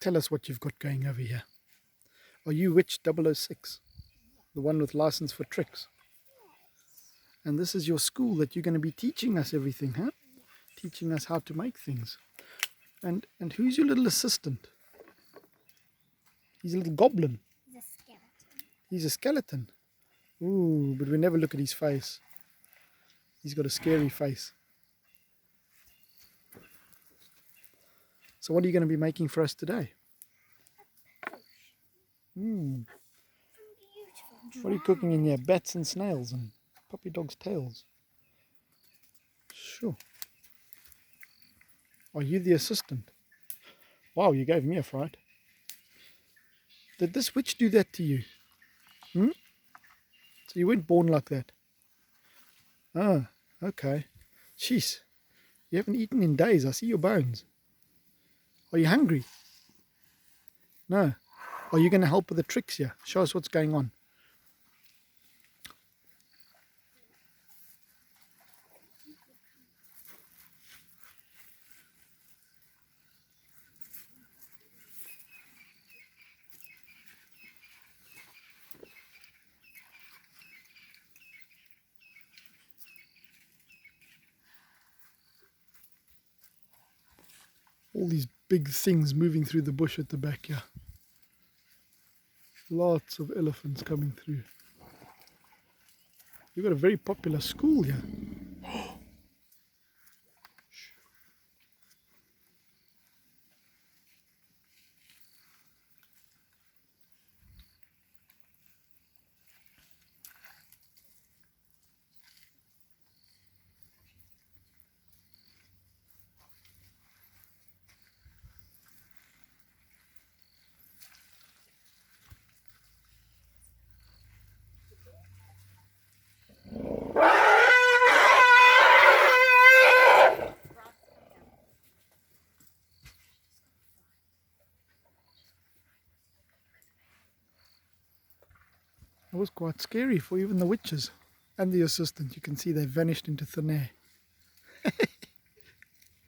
tell us what you've got going over here. Are you Witch 006? The one with license for tricks? And this is your school that you're going to be teaching us everything, huh? Teaching us how to make things. And who's your little assistant? He's a little goblin. He's a skeleton. He's a skeleton. Ooh, but we never look at his face. He's got a scary face. So what are you going to be making for us today? Mm. What are you cooking in here? Bats and snails and puppy dogs' tails. Sure. Are you the assistant? Wow, you gave me a fright. Did this witch do that to you? Hmm? So you weren't born like that? Ah, okay. Jeez. You haven't eaten in days. I see your bones. Are you hungry? No. Are you going to help with the tricks here? Show us what's going on. All these big things moving through the bush at the back here. Lots of elephants coming through. You've got a very popular school here. It was quite scary for even the witches and the assistant. You can see they vanished into thin air.